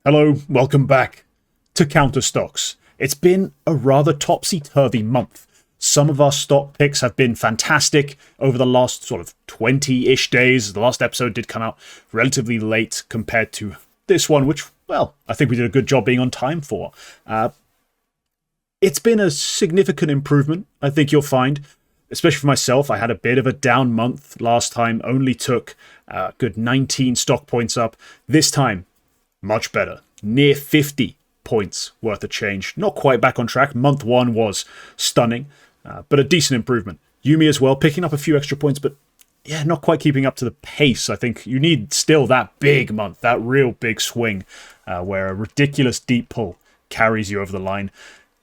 Hello, welcome back to Counter Stocks. It's been a rather topsy-turvy month. Some of our stock picks have been fantastic over the last sort of 20-ish days. The last episode did come out relatively late compared to this one, which, well, I think we did a good job being on time for. It's been a significant improvement, I think you'll find. Especially for myself, I had a bit of a down month last time, only took a good 19 stock points up. This time, much better. Near 50 points worth of change. Not quite back on track. Month one was stunning, but a decent improvement. Yumi as well, picking up a few extra points, but yeah, not quite keeping up to the pace. I think you need still that big month, that real big swing, where a ridiculous deep pull carries you over the line.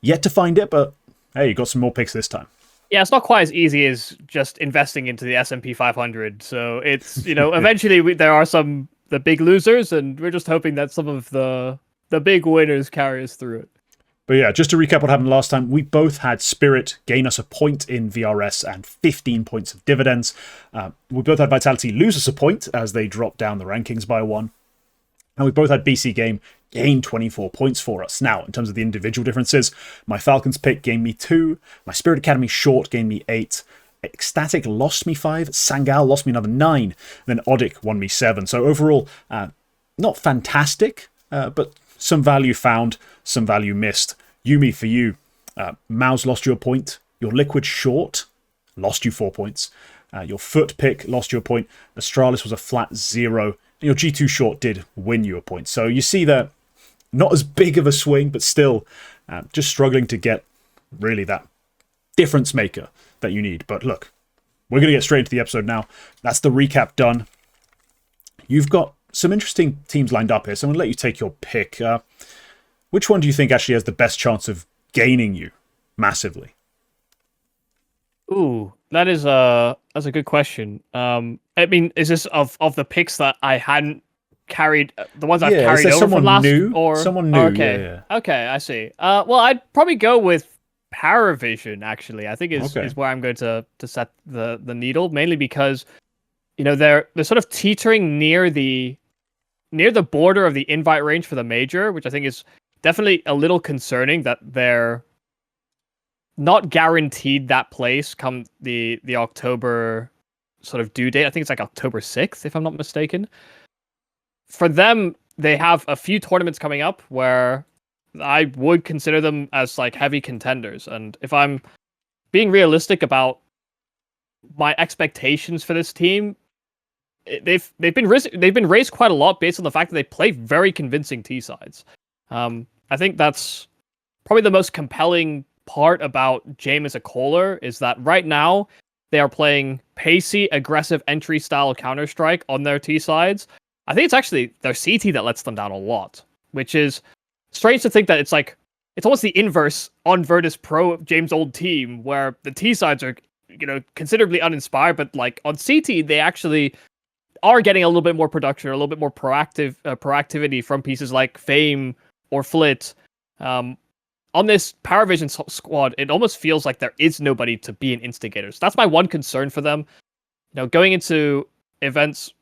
Yet to find it, but hey, you got some more picks this time. Yeah, it's not quite as easy as just investing into the S&P 500. So it's, eventually there are the big losers, and we're just hoping that some of the big winners carry us through it. But yeah, just to recap what happened last time, we both had Spirit gain us a point in VRS and 15 points of dividends. We both had Vitality lose us a point as they dropped down the rankings by 1. And we both had BC Game gain 24 points for us. Now, in terms of the individual differences, my Falcons pick gained me 2, my Spirit Academy short gained me 8, Ecstatic lost me 5, Sangal lost me another 9, then Odic won me 7. So overall, not fantastic, but some value found, some value missed. Yumi, for you, Mouse lost you a point, your Liquid short lost you 4 points, your Foot pick lost you a point, Astralis was a flat 0, your G2 short did win you a point. So you see that not as big of a swing, but still just struggling to get really that difference maker that you need. But look, we're going to get straight into the episode now. That's the recap done. You've got some interesting teams lined up here, so I'm going to let you take your pick. Which one do you think actually has the best chance of gaining you massively? Ooh, that's a good question. I mean, is this of the picks that I hadn't carried, the ones I've carried over from last? Someone new, okay. Yeah. Okay, I see. Well, I'd probably go with Parivision, actually. I think is where I'm going to set the needle, mainly because, they're sort of teetering near the border of the invite range for the major, which I think is definitely a little concerning that they're not guaranteed that place come the October sort of due date. I think it's like October 6th, if I'm not mistaken. For them, they have a few tournaments coming up where I would consider them as like heavy contenders. And if I'm being realistic about my expectations for this team, they've been raised quite a lot based on the fact that they play very convincing T sides. I think that's probably the most compelling part about James as a caller, is that right now they are playing pacey, aggressive entry style counterstrike on their T sides. I think it's actually their CT that lets them down a lot, which is strange to think that it's almost the inverse on Virtus Pro James' old team, where the T sides are, considerably uninspired, but like on CT, they actually are getting a little bit more production, or a little bit more proactivity from pieces like Fame or Flit. On this Parivision squad, it almost feels like there is nobody to be an instigator. So that's my one concern for them. Going into events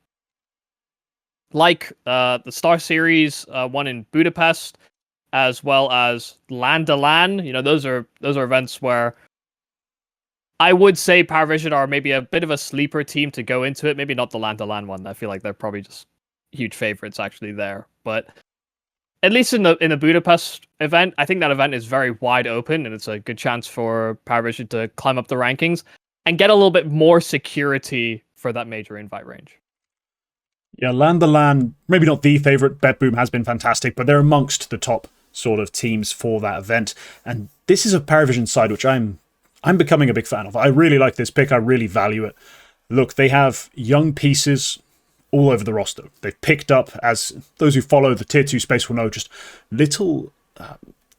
like the Star Series one in Budapest, as well as LAN to LAN, those are events where I would say Parivision are maybe a bit of a sleeper team to go into it. Maybe not the LAN to LAN one. I feel like they're probably just huge favorites actually there. But at least in the Budapest event, I think that event is very wide open, and it's a good chance for Parivision to climb up the rankings and get a little bit more security for that major invite range. Yeah, LAN to LAN, maybe not the favorite. BetBoom has been fantastic, but they're amongst the top sort of teams for that event. And this is a Parivision side which I'm becoming a big fan of. I really like this pick. I really value it. Look, they have young pieces all over the roster. They've picked up, as those who follow the Tier 2 space will know, just little,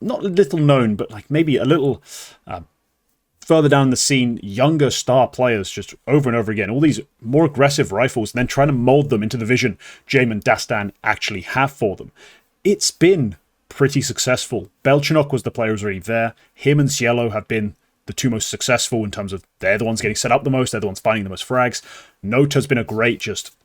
not little known, but like maybe a little further down the scene, younger star players just over and over again. All these more aggressive rifles, and then trying to mold them into the vision Jaime and Dastan actually have for them. It's been pretty successful. Belchanok was the player who's already there. Him and Cielo have been the two most successful in terms of they're the ones getting set up the most, they're the ones finding the most frags. Nota's been a great just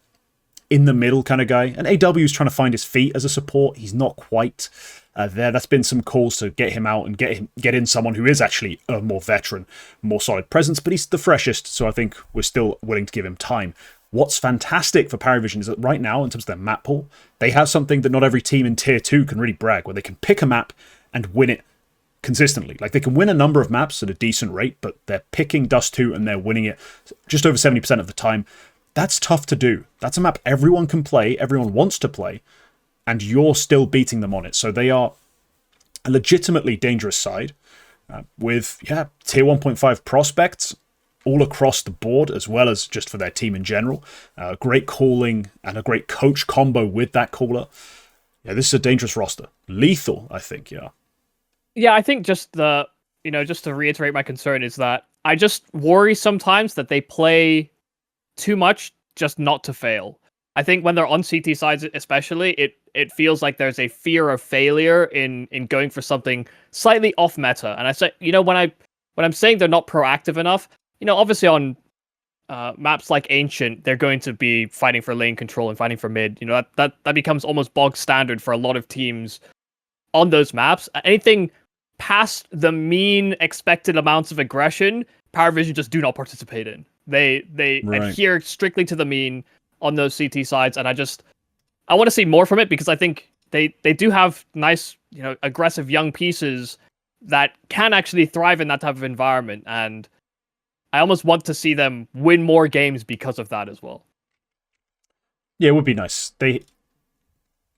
in the middle kind of guy. And AW is trying to find his feet as a support. He's not quite there. That's been some calls to get him out and get in someone who is actually a more veteran, more solid presence, but he's the freshest, so I think we're still willing to give him time. What's fantastic for Parivision is that right now, in terms of their map pool, they have something that not every team in Tier 2 can really brag, where they can pick a map and win it consistently. Like, they can win a number of maps at a decent rate, but they're picking Dust 2 and they're winning it just over 70% of the time. That's tough to do. That's a map everyone can play, everyone wants to play, and you're still beating them on it. So they are a legitimately dangerous side with, Tier 1.5 prospects all across the board, as well as just for their team in general. Great calling and a great coach combo with that caller. Yeah, this is a dangerous roster. Lethal, I think, yeah. Yeah, I think just just to reiterate my concern is that I just worry sometimes that they play too much just not to fail. I think when they're on CT sides especially, it feels like there's a fear of failure in going for something slightly off meta. And I say, when I'm saying they're not proactive enough, obviously on maps like Ancient, they're going to be fighting for lane control and fighting for mid. That becomes almost bog standard for a lot of teams on those maps. Anything past the mean expected amounts of aggression, Parivision just do not participate in. They adhere strictly to the mean on those CT sides, and I want to see more from it, because I think they do have nice, aggressive young pieces that can actually thrive in that type of environment, and I almost want to see them win more games because of that as well. Yeah, it would be nice.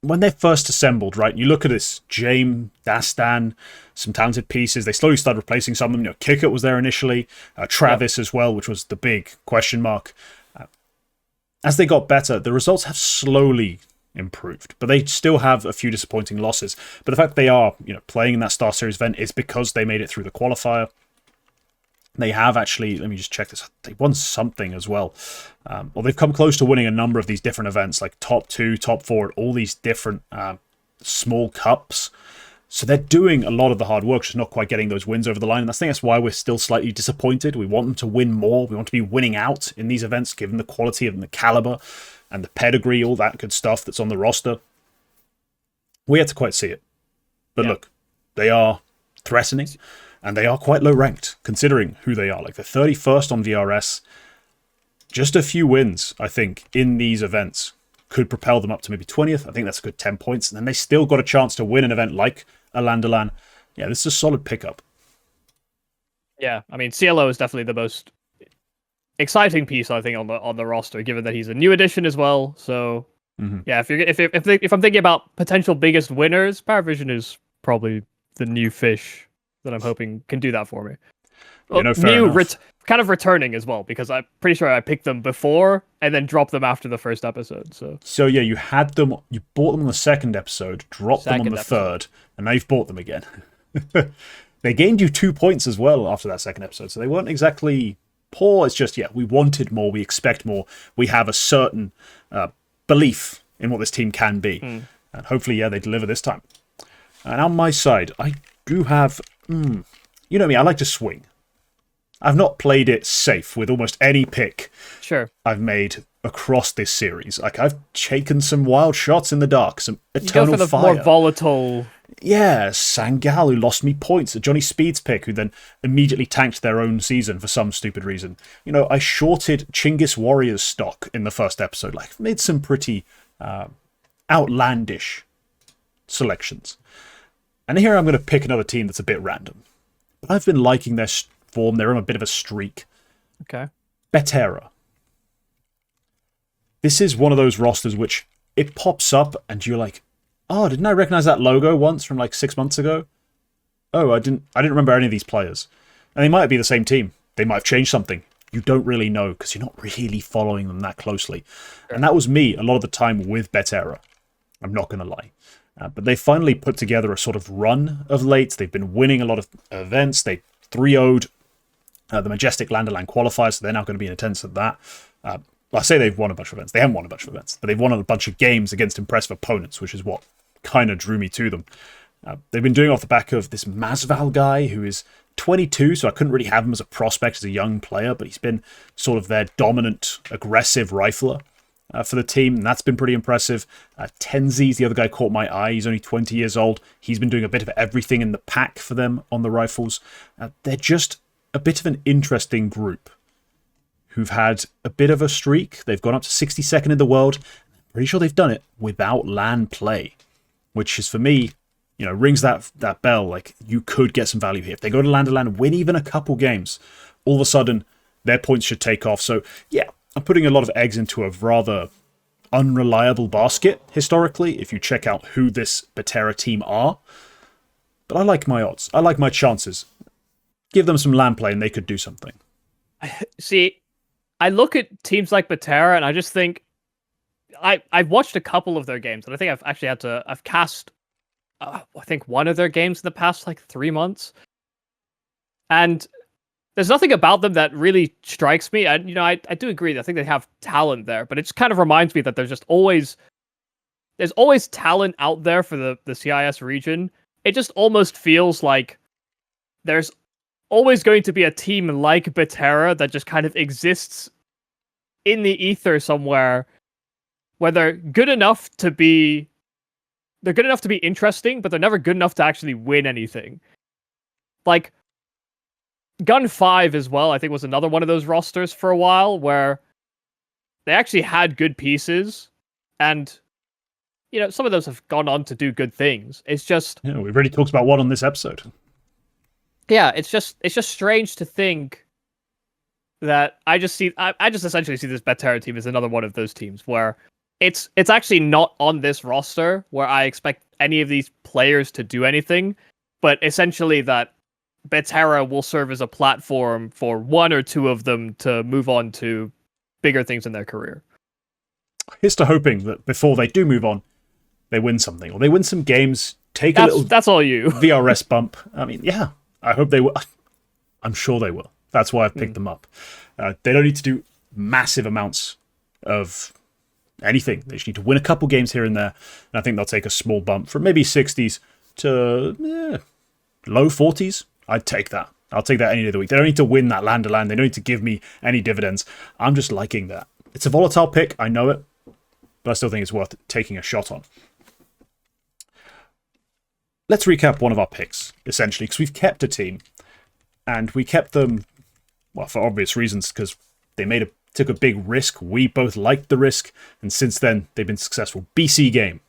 When they first assembled, right, you look at this, James, Dastan, some talented pieces, they slowly started replacing some of them. Kickert was there initially, Travis as well, which was the big question mark. As they got better, the results have slowly improved, but they still have a few disappointing losses. But the fact they are, playing in that Star Series event is because they made it through the qualifier. They have actually, let me just check this, they won something as well. Or they've come close to winning a number of these different events, like top 2, top 4, all these different small cups. So they're doing a lot of the hard work, just not quite getting those wins over the line. And I think that's why we're still slightly disappointed. We want them to win more. We want to be winning out in these events, given the quality and the caliber and the pedigree, all that good stuff that's on the roster. We had to quite see it. But look, they are threatening, and they are quite low ranked, considering who they are. Like, they're 31st on VRS. Just a few wins, I think, in these events could propel them up to maybe 20th. I think that's a good 10 points. And then they still got a chance to win an event like a Landalan. Yeah, this is a solid pickup. Yeah, I mean, CLO is definitely the most exciting piece, I think, on the roster, given that he's a new addition as well. So, yeah, if I'm thinking about potential biggest winners, Parivision is probably the new fish that I'm hoping can do that for me. Well, kind of returning as well, because I'm pretty sure I picked them before and then dropped them after the first episode. So yeah, you had them, you bought them on the second episode, dropped them on the third, and now you've bought them again. They gained you 2 points as well after that second episode, so they weren't exactly poor. It's just, we wanted more, we expect more, we have a certain belief in what this team can be, and hopefully, they deliver this time. And on my side, I do have, you know me, I like to swing. I've not played it safe with almost any pick I've made across this series. Like, I've taken some wild shots in the dark, some eternal fire. You go for the more volatile. Yeah, Sangal, who lost me points. A Johnny Speeds pick, who then immediately tanked their own season for some stupid reason. I shorted Chinggis Warriors stock in the first episode. Like, I've made some pretty outlandish selections. And here I'm going to pick another team that's a bit random. But I've been liking their form. They're on a bit of a streak. Okay. Betera. This is one of those rosters which it pops up and you're like, oh, didn't I recognize that logo once from like 6 months ago? Oh, I didn't remember any of these players. And they might be the same team. They might have changed something. You don't really know because you're not really following them that closely. Sure. And that was me a lot of the time with Betera. I'm not going to lie. But they finally put together a sort of run of late. They've been winning a lot of events. They 3-0'd the Majestic Landalan qualifiers, so they're now going to be in attendance at that. I say they've won a bunch of events. They haven't won a bunch of events, but they've won a bunch of games against impressive opponents, which is what kind of drew me to them. They've been doing off the back of this Masval guy who is 22, so I couldn't really have him as a prospect as a young player, but he's been sort of their dominant, aggressive rifler. for the team, and that's been pretty impressive. Tenzi's the other guy caught my eye. He's only 20 years old. He's been doing a bit of everything in the pack for them on the rifles. They're just a bit of an interesting group who've had a bit of a streak. They've gone up to 62nd in the world. Pretty sure they've done it without LAN play, which is, for me, rings that bell. Like, you could get some value here. If they go to LAN, win even a couple games, all of a sudden, their points should take off. So, yeah, I'm putting a lot of eggs into a rather unreliable basket, historically, if you check out who this Betera team are. But I like my odds. I like my chances. Give them some LAN play and they could do something. See, I look at teams like Betera and I just think, I've watched a couple of their games, and I think I've actually I've cast, I think, one of their games in the past, 3 months. And there's nothing about them that really strikes me. I do agree. I think they have talent there, but it just kind of reminds me that there's always talent out there for the CIS region. It just almost feels like there's always going to be a team like Betera that just kind of exists in the ether somewhere, where they're good enough to be interesting, but they're never good enough to actually win anything. Like Gun 5 as well, I think, was another one of those rosters for a while where they actually had good pieces, and some of those have gone on to do good things. It's just, we've already talked about one on this episode. Yeah, it's just strange to think that I just essentially see this Betera team as another one of those teams where it's actually not on this roster where I expect any of these players to do anything, but essentially that Betera will serve as a platform for one or two of them to move on to bigger things in their career. Here's to hoping that before they do move on, they win something, or they win some games, that's all you. VRS bump. I mean, yeah, I hope they will. I'm sure they will. That's why I've picked them up. They don't need to do massive amounts of anything. They just need to win a couple games here and there, and I think they'll take a small bump from maybe 60s to low 40s. I'd take that. I'll take that any day of the week. They don't need to win that LAN to LAN. They don't need to give me any dividends. I'm just liking that. It's a volatile pick. I know it, but I still think it's worth taking a shot on. Let's recap one of our picks, essentially, because we've kept a team, and we kept them, well, for obvious reasons, because they took a big risk. We both liked the risk, and since then, they've been successful. BC Game.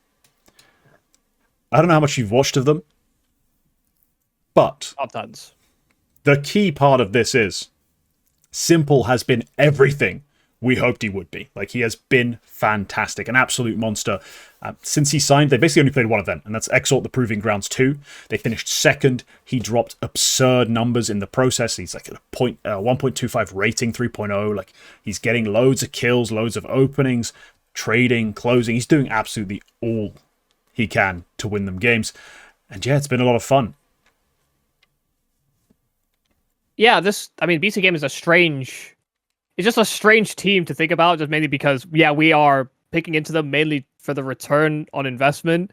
I don't know how much you've watched of them, but not tons. The key part of this is Simple has been everything we hoped he would be. Like, he has been fantastic, an absolute monster. Since he signed, they basically only played one event, and that's Exalt the Proving Grounds 2. They finished second. He dropped absurd numbers in the process. He's like at a 1.25 rating, 3.0. Like, he's getting loads of kills, loads of openings, trading, closing. He's doing absolutely all he can to win them games. And yeah, it's been a lot of fun. Yeah, BC Game is it's just a strange team to think about, just mainly because, yeah, we are picking into them mainly for the return on investment.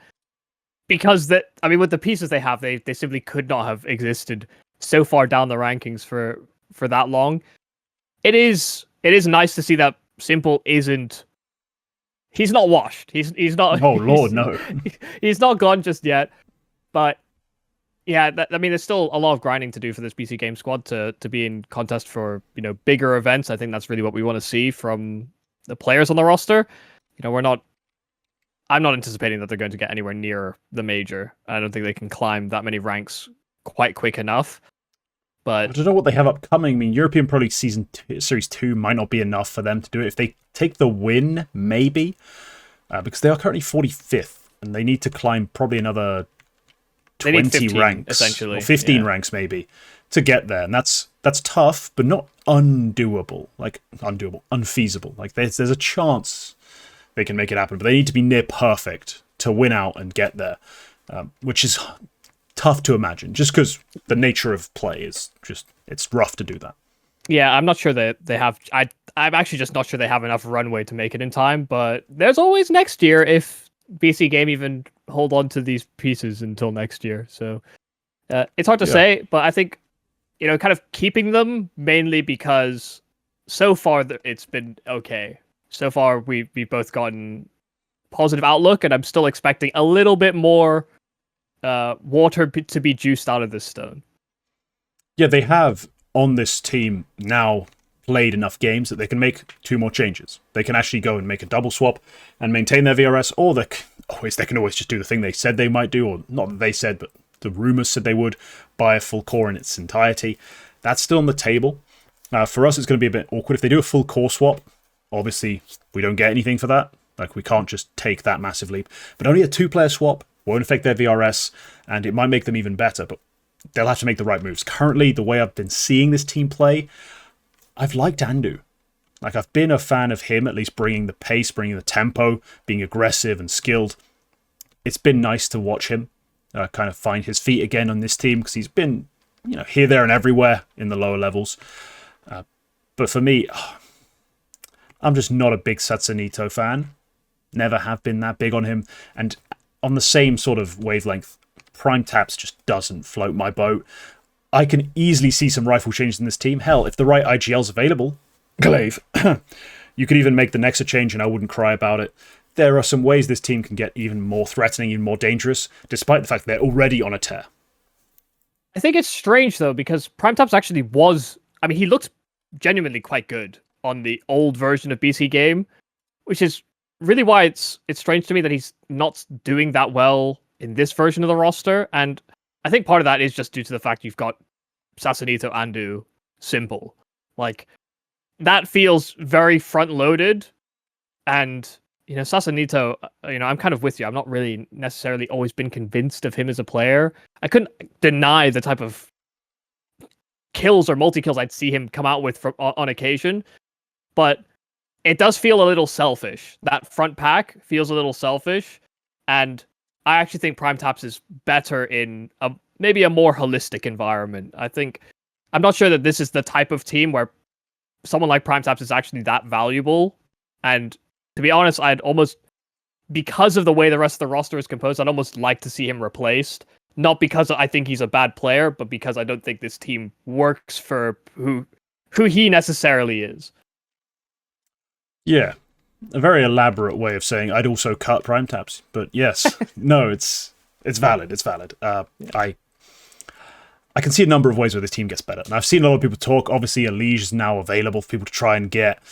Because with the pieces they have, they simply could not have existed so far down the rankings for that long. It is nice to see that Simple isn't. He's not washed. He's not. Oh Lord, no. He's not gone just yet. But yeah, there's still a lot of grinding to do for this BC Game squad to be in contest for bigger events. I think that's really what we want to see from the players on the roster. I'm not anticipating that they're going to get anywhere near the major. I don't think they can climb that many ranks quite quick enough. But I don't know what they have upcoming. I mean, European Pro League Series 2 might not be enough for them to do it. If they take the win, maybe, because they are currently 45th, and they need to climb probably another 20 15, ranks, essentially, or 15 ranks maybe, to get there. And that's tough, but not undoable. Like, unfeasible. Like, there's a chance they can make it happen, but they need to be near perfect to win out and get there, which is tough to imagine, just because the nature of play is it's rough to do that. Yeah, I'm not sure that they have. I'm actually just not sure they have enough runway to make it in time, but there's always next year if BC Game even hold on to these pieces until next year. So it's hard to say, but I think, kind of keeping them mainly because so far it's been okay. so far we've both gotten positive outlook, and I'm still expecting a little bit more water to be juiced out of this stone. Yeah, they have on this team now played enough games that they can make 2 more changes. They can actually go and make a double swap and maintain their VRS, or they can always just do the thing they said they might do, or not that they said, but the rumors said they would, buy a full core in its entirety. That's still on the table. For us, it's going to be a bit awkward. If they do a full core swap, obviously we don't get anything for that. Like, we can't just take that massive leap. But only a 2-player swap won't affect their VRS, and it might make them even better, but they'll have to make the right moves. Currently, the way I've been seeing this team play, I've liked Andu. Like, I've been a fan of him, at least bringing the pace, bringing the tempo, being aggressive and skilled. It's been nice to watch him kind of find his feet again on this team, because he's been, here, there, and everywhere in the lower levels. But for me, I'm just not a big Satsunito fan. Never have been that big on him. And on the same sort of wavelength, Prime Taps just doesn't float my boat. I can easily see some rifle changes in this team. Hell, if the right IGL's available, Glaive, you could even make the Nexa change and I wouldn't cry about it. There are some ways this team can get even more threatening, even more dangerous, despite the fact they're already on a tear. I think it's strange, though, because Prime Taps actually was... I mean, he looked genuinely quite good on the old version of BC game, which is really why it's strange to me that he's not doing that well in this version of the roster. And I think part of that is just due to the fact you've got Sasunito, Andu, Simple. Like, that feels very front-loaded, and... Sasunito, I'm kind of with you. I'm not really necessarily always been convinced of him as a player. I couldn't deny the type of kills or multi-kills I'd see him come out with on occasion, but it does feel a little selfish. That front pack feels a little selfish, and I actually think Prime Taps is better in maybe a more holistic environment. I'm not sure that this is the type of team where someone like Prime Taps is actually that valuable, and to be honest, I'd almost, because of the way the rest of the roster is composed, I'd almost like to see him replaced. Not because I think he's a bad player, but because I don't think this team works for who he necessarily is. Yeah, a very elaborate way of saying I'd also cut Prime Taps. But yes, no, it's valid. It's valid. I can see a number of ways where this team gets better. And I've seen a lot of people talk. Obviously, Elige is now available for people to try and get.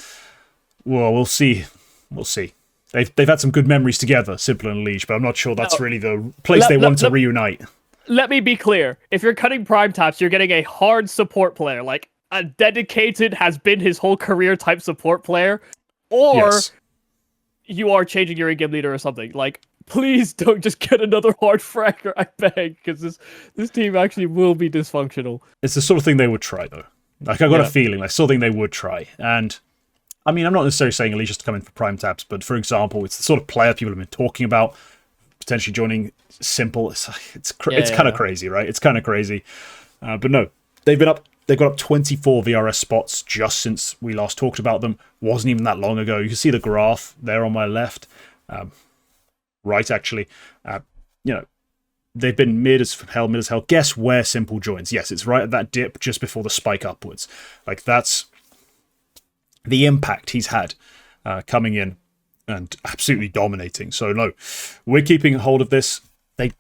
Well, we'll see. We'll see. They've had some good memories together, Simple and Elige, but I'm not sure that's really the place they want to reunite. Let me be clear. If you're cutting Prime Taps, you're getting a hard support player, like a dedicated, has been his whole career type support player, or you are changing your in-game leader or something. Like, please don't just get another hard fragger, I beg, because this team actually will be dysfunctional. It's the sort of thing they would try, though. Like, I got a feeling, like, something they would try. And I mean, I'm not necessarily saying Alicia's to come in for Prime Taps, but for example, it's the sort of player people have been talking about, potentially joining Simple. It's kind of crazy, right? It's kind of crazy. But no, they've got up 24 VRS spots just since we last talked about them. Wasn't even that long ago. You can see the graph there on my left. Right, actually. They've been mid as hell. Guess where Simple joins? Yes, it's right at that dip just before the spike upwards. Like, that's the impact he's had coming in and absolutely dominating. So no, we're keeping hold of this. They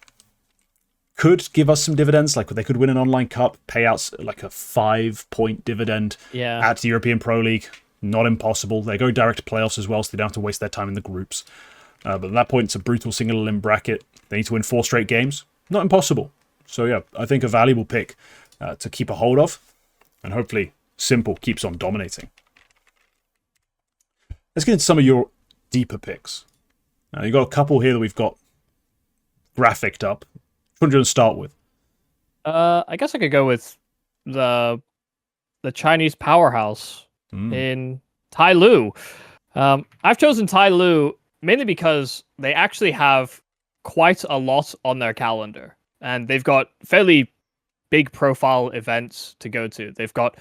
could give us some dividends, like they could win an online cup, payouts like a 5-point dividend at the European Pro League. Not impossible. They go direct to playoffs as well, so they don't have to waste their time in the groups. But at that point, it's a brutal single elim bracket. They need to win 4 straight games. Not impossible. So yeah, I think a valuable pick to keep a hold of, and hopefully Simple keeps on dominating. Let's get into some of your deeper picks. You've got a couple here that we've got graphicked up. Which one do you want to start with? I guess I could go with the Chinese powerhouse in Tyloo. I've chosen Tyloo mainly because they actually have quite a lot on their calendar, and they've got fairly big profile events to go to. They've got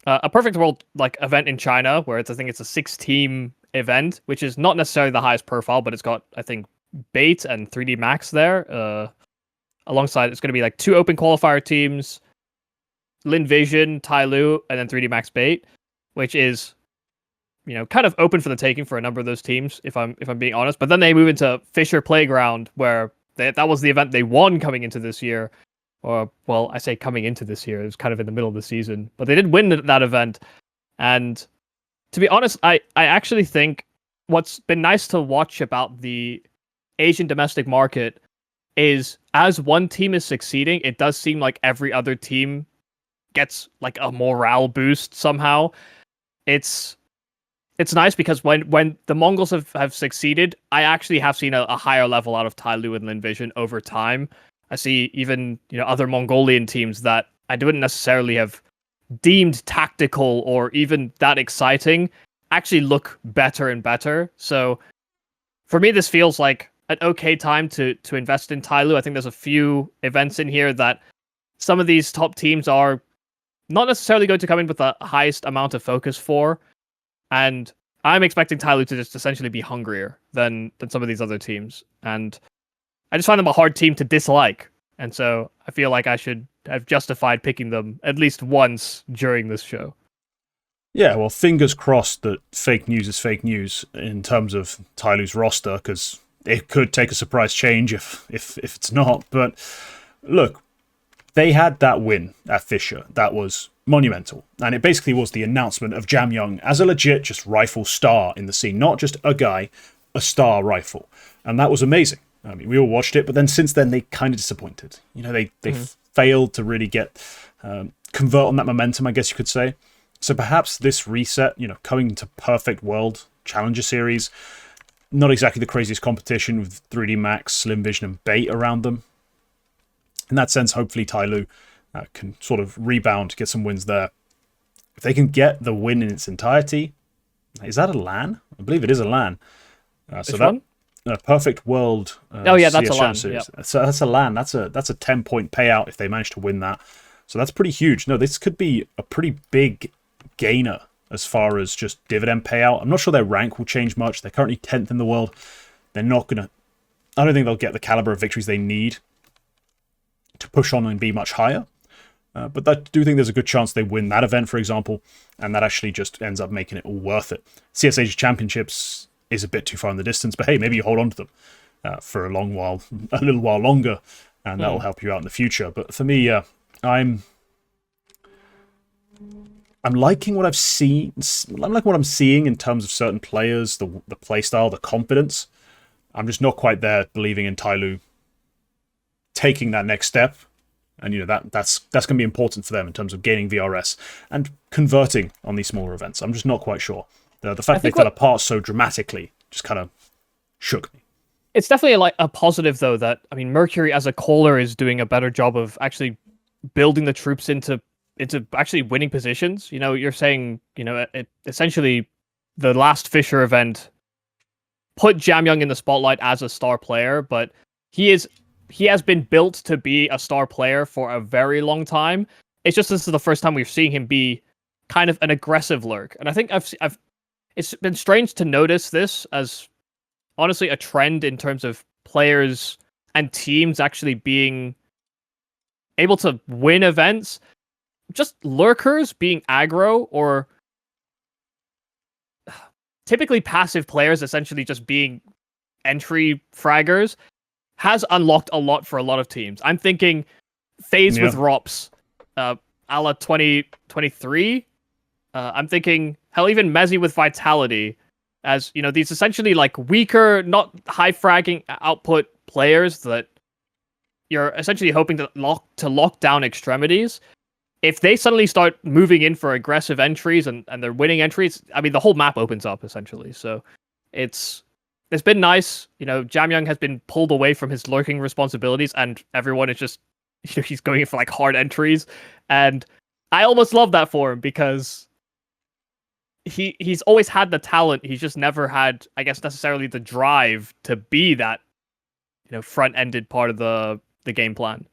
a Perfect World event in China, where I think it's a 6-team event, which is not necessarily the highest profile, but it's got, I think, Bait and 3D Max there. Alongside, it's going to be 2 open qualifier teams, Lin Vision, Tyloo, and then 3D Max Bait, which is kind of open for the taking for a number of those teams, if I'm being honest. But then they move into Fisher Playground, where that was the event they won coming into this year. Or, well, I say coming into this year, it was kind of in the middle of the season. But they did win that event. And to be honest, I actually think what's been nice to watch about the Asian domestic market is as one team is succeeding, it does seem like every other team gets like a morale boost somehow. It's nice because when the Mongols have succeeded, I actually have seen a higher level out of Tyloo and Linvision over time. I see even other Mongolian teams that I wouldn't necessarily have deemed tactical or even that exciting actually look better and better. So for me, this feels like an okay time to invest in Tyloo. I think there's a few events in here that some of these top teams are not necessarily going to come in with the highest amount of focus for. And I'm expecting Tyloo to just essentially be hungrier than some of these other teams. And I just find them a hard team to dislike. And so I feel like I should have justified picking them at least once during this show. Yeah, well, fingers crossed that fake news is fake news in terms of Tyloo's roster, because it could take a surprise change if it's not. But look, they had that win at Fisher. That was monumental. And it basically was the announcement of JamYoung as a legit just rifle star in the scene. Not just a guy, a star rifle. And that was amazing. I mean, we all watched it, but then since then, they kind of disappointed. They failed to really convert on that momentum, I guess you could say. So perhaps this reset, coming into Perfect World Challenger Series, not exactly the craziest competition with 3D Max, Slim Vision, and Bait around them. In that sense, hopefully Tyloo can sort of rebound, get some wins there. If they can get the win in its entirety, is that a LAN? I believe it is a LAN. Which one? Perfect World. That's a LAN. Series. Yep. So that's a LAN. That's a 10-point payout if they manage to win that. So that's pretty huge. No, this could be a pretty big gainer as far as just dividend payout. I'm not sure their rank will change much. They're currently 10th in the world. They're not going to... I don't think they'll get the caliber of victories they need to push on and be much higher. But I do think there's a good chance they win that event, for example, and that actually just ends up making it all worth it. CS Asia Championships is a bit too far in the distance, but hey, maybe you hold on to them for a little while longer, and that will help you out in the future. But for me, I'm liking what I've seen. I'm liking what I'm seeing in terms of certain players, the play style, the confidence. I'm just not quite there believing in Tyloo taking that next step. And that's going to be important for them in terms of gaining VRS and converting on these smaller events. I'm just not quite sure. The fact they fell apart so dramatically just kind of shook me. It's definitely like a positive, though, that Mercury as a caller is doing a better job of actually building the troops into actually winning positions. You're saying essentially the last Fisher event put JamYoung in the spotlight as a star player, but he has been built to be a star player for a very long time. It's just this is the first time we've seen him be kind of an aggressive lurk. And I think it's been strange to notice this as honestly a trend in terms of players and teams actually being able to win events. Just lurkers being aggro, or typically passive players essentially just being entry fraggers, has unlocked a lot for a lot of teams. I'm thinking FaZe with ROPS, a la 2023. I'm thinking, hell, even Mezzy with Vitality, as these essentially like weaker, not high fragging output players that you're essentially hoping to lock down extremities. If they suddenly start moving in for aggressive entries and they're winning entries, the whole map opens up essentially. So it's been nice. JamYoung has been pulled away from his lurking responsibilities, and everyone is just, he's going in for like hard entries. And I almost love that for him because he's always had the talent. He's just never had, I guess, necessarily the drive to be that, front-ended part of the game plan.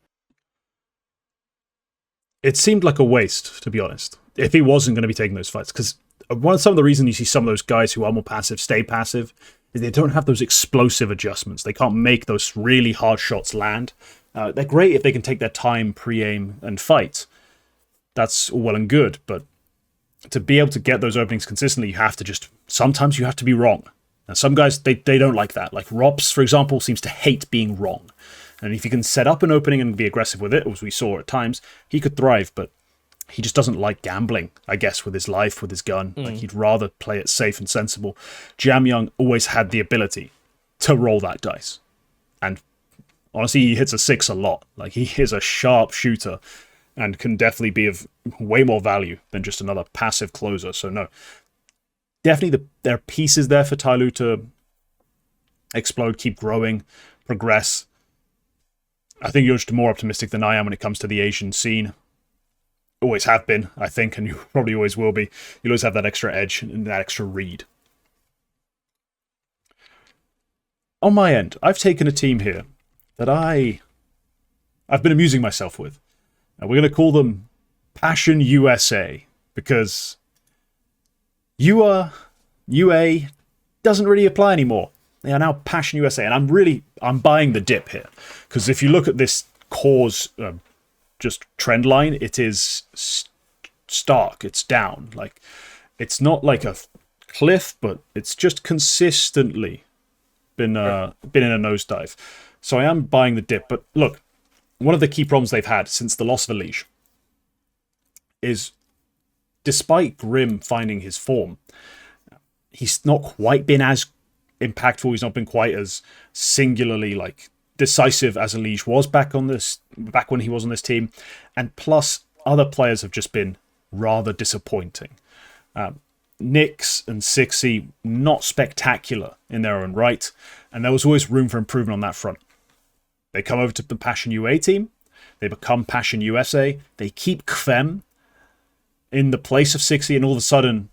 It seemed like a waste, to be honest, if he wasn't going to be taking those fights. Because some of the reason you see some of those guys who are more passive stay passive is they don't have those explosive adjustments. They can't make those really hard shots land. They're great if they can take their time, pre-aim, and fight. That's all well and good, but to be able to get those openings consistently, sometimes you have to be wrong. Now, some guys, they don't like that. Like Rops, for example, seems to hate being wrong. And if you can set up an opening and be aggressive with it, as we saw at times, he could thrive, but he just doesn't like gambling, I guess, with his life, with his gun. Like, he'd rather play it safe and sensible. JamYoung always had the ability to roll that dice. And honestly, he hits a 6 a lot. Like, he is a sharp shooter and can definitely be of way more value than just another passive closer. So no, definitely there are pieces there for Tyloo to explode, keep growing, progress. I think you're just more optimistic than I am when it comes to the Asian scene. Always have been, I think, and you probably always will be. You'll always have that extra edge and that extra read. On my end, I've taken a team here that I've been amusing myself with. We're going to call them Passion USA, because UA doesn't really apply anymore. They are now Passion USA, and I'm buying the dip here, because if you look at this core's just trend line, it is stark. It's down. Like, it's not like a cliff, but it's just consistently been in a nosedive. So I am buying the dip. But look, one of the key problems they've had since the loss of Elige is, despite Grim finding his form, he's not quite been as impactful. He's not been quite as singularly like decisive as Elige was back when he was on this team. And plus, other players have just been rather disappointing. Nyx and Sixy, not spectacular in their own right, and there was always room for improvement on that front. They come over to the Passion UA team, they become Passion USA, they keep KVEM in the place of Sixy, and all of a sudden,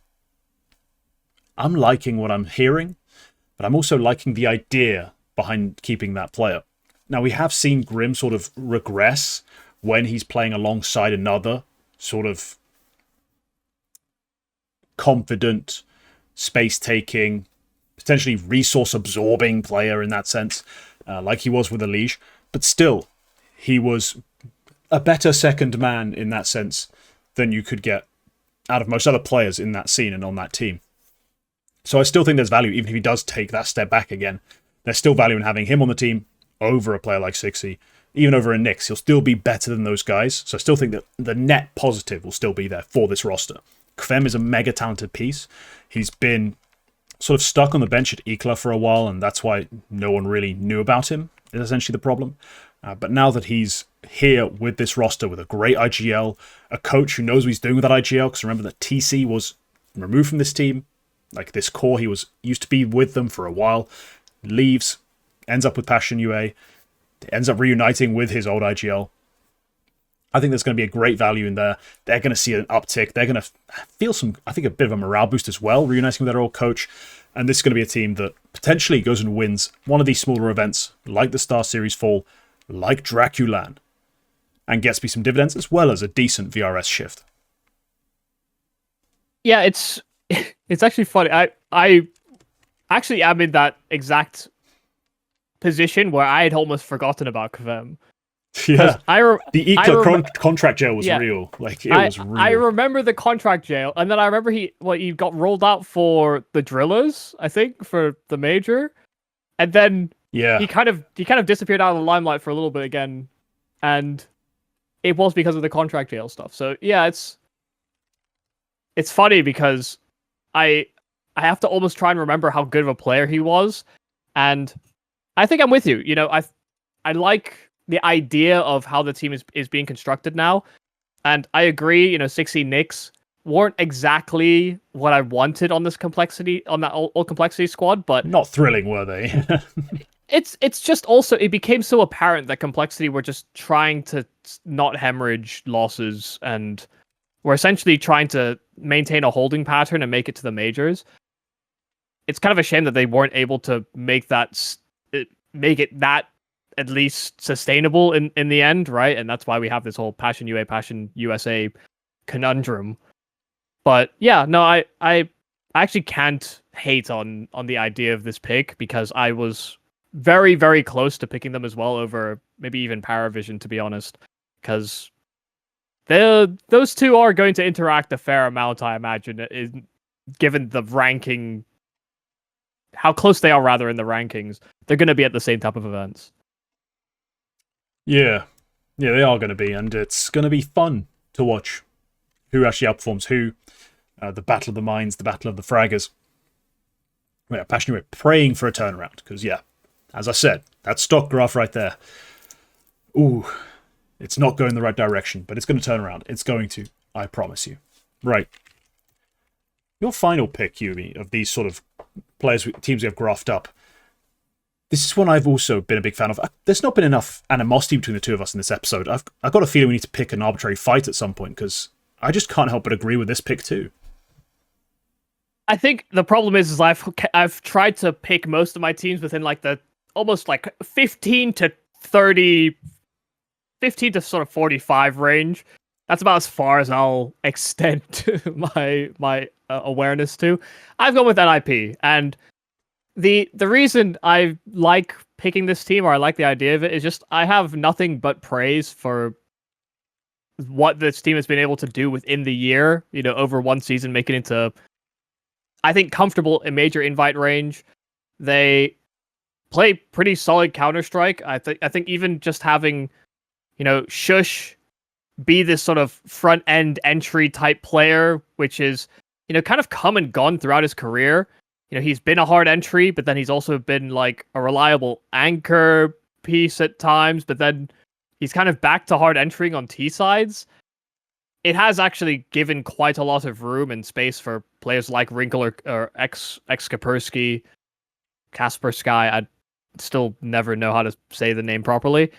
I'm liking what I'm hearing, but I'm also liking the idea behind keeping that player. Now, we have seen Grim sort of regress when he's playing alongside another sort of confident, space-taking, potentially resource-absorbing player in that sense, like he was with Elige. But still, he was a better second man in that sense than you could get out of most other players in that scene and on that team. So I still think there's value, even if he does take that step back again. There's still value in having him on the team over a player like Sixy, even over a Nyx. He'll still be better than those guys. So I still think that the net positive will still be there for this roster. KVEM is a mega talented piece. He's been sort of stuck on the bench at ICLA for a while, and that's why no one really knew about him, is essentially the problem. But now that he's here with this roster with a great IGL, a coach who knows what he's doing with that IGL, because remember that TC was removed from this team, like this core, he used to be with them for a while, leaves, ends up with Passion UA, ends up reuniting with his old IGL. I think there's going to be a great value in there. They're going to see an uptick. They're going to feel a bit of a morale boost as well, reuniting with their old coach. And this is going to be a team that potentially goes and wins one of these smaller events, like the Star Series Fall, like Draculan, and gets me some dividends, as well as a decent VRS shift. Yeah, it's actually funny. I actually am in that exact position where I had almost forgotten about KVEM. Yeah, the ICLA contract jail was real. Like, it was real. I remember the contract jail, and then I remember he got rolled out for the Drillers, I think, for the major, and then he kind of disappeared out of the limelight for a little bit again, and it was because of the contract jail stuff. So yeah, it's funny because I have to almost try and remember how good of a player he was, and I think I'm with you. You know, I like the idea of how the team is being constructed now. And I agree, you know, Sixy Nyx weren't exactly what I wanted on this complexity, on that all complexity squad, but not thrilling, were they? it's just also, it became so apparent that complexity were just trying to not hemorrhage losses, and we're essentially trying to maintain a holding pattern and make it to the majors. It's kind of a shame that they weren't able to make it that at least sustainable in the end, right? And that's why we have this whole Passion UA, Passion USA conundrum. But yeah, no, I actually can't hate on the idea of this pick, because I was very, very close to picking them as well over maybe even Parivision, to be honest. Because those two are going to interact a fair amount, I imagine, given the ranking, how close they are rather in the rankings. They're going to be at the same type of events. Yeah, they are going to be, and it's going to be fun to watch who actually outperforms who. The battle of the minds, the battle of the fraggers. We're passionately praying for a turnaround, because yeah, as I said, that stock graph right there. Ooh, it's not going the right direction, but it's going to turn around. It's going to, I promise you. Right. Your final pick, Yumi, of these sort of teams we have graphed up. This is one I've also been a big fan of. There's not been enough animosity between the two of us in this episode. I've got a feeling we need to pick an arbitrary fight at some point, because I just can't help but agree with this pick too. I think the problem is I've tried to pick most of my teams within like the almost like 15 to 30, 15 to sort of 45 range. That's about as far as I'll extend my awareness to. I've gone with NIP, and the reason I like picking this team, or I like the idea of it, is just I have nothing but praise for what this team has been able to do within the year. You know, over one season, making it into, I think, comfortable in major invite range. They play pretty solid counterstrike. I think even just having, you know, Shush be this sort of front end entry type player, which is, you know, kind of come and gone throughout his career. You know, he's been a hard entry, but then he's also been like a reliable anchor piece at times, but then he's kind of back to hard entering on T sides. It has actually given quite a lot of room and space for players like Wrinkle or Kaspersky, I still never know how to say the name properly,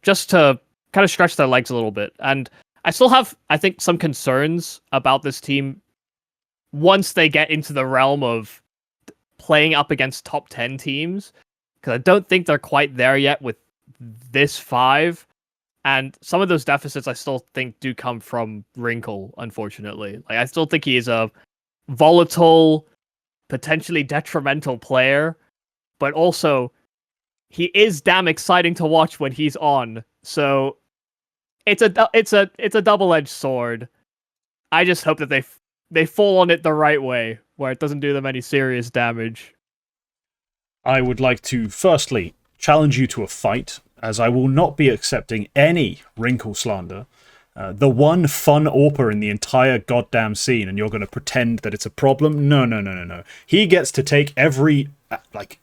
just to kind of stretch their legs a little bit. And I still have, I think, some concerns about this team once they get into the realm of playing up against top 10 teams, because I don't think they're quite there yet with this 5. And some of those deficits I still think do come from Wrinkle, unfortunately. Like, I still think he is a volatile, potentially detrimental player, but also he is damn exciting to watch when he's on. So it's a double-edged sword. I just hope that they fall on it the right way, where it doesn't do them any serious damage. I would like to firstly challenge you to a fight, as I will not be accepting any Wrinkle slander. The one fun AWPer in the entire goddamn scene, and you're going to pretend that it's a problem? No. He gets to take every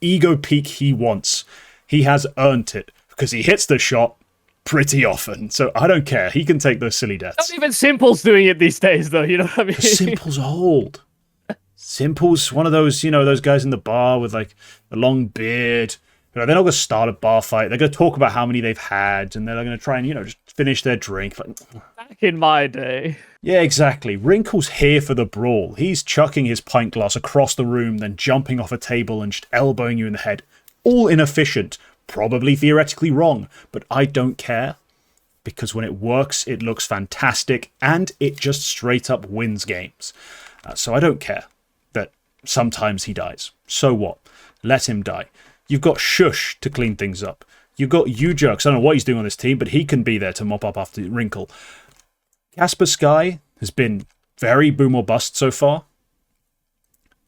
ego peak he wants. He has earned it, because he hits the shot pretty often. So I don't care. He can take those silly deaths. Not even Simple's doing it these days, though. You know what I mean? Simple's old. Simple's one of those, you know, those guys in the bar with like a long beard. You know, they're not going to start a bar fight. They're going to talk about how many they've had, and they're going to try and, you know, just finish their drink. Back in my day. Yeah, exactly. Wrinkle's here for the brawl. He's chucking his pint glass across the room, then jumping off a table and just elbowing you in the head. All inefficient. Probably theoretically wrong, but I don't care, because when it works, it looks fantastic, and it just straight up wins games. So I don't care that sometimes he dies. So what? Let him die. You've got Shush to clean things up. You've got U-Jerks. I don't know what he's doing on this team, but he can be there to mop up after Wrinkle. Kaspersky has been very boom or bust so far.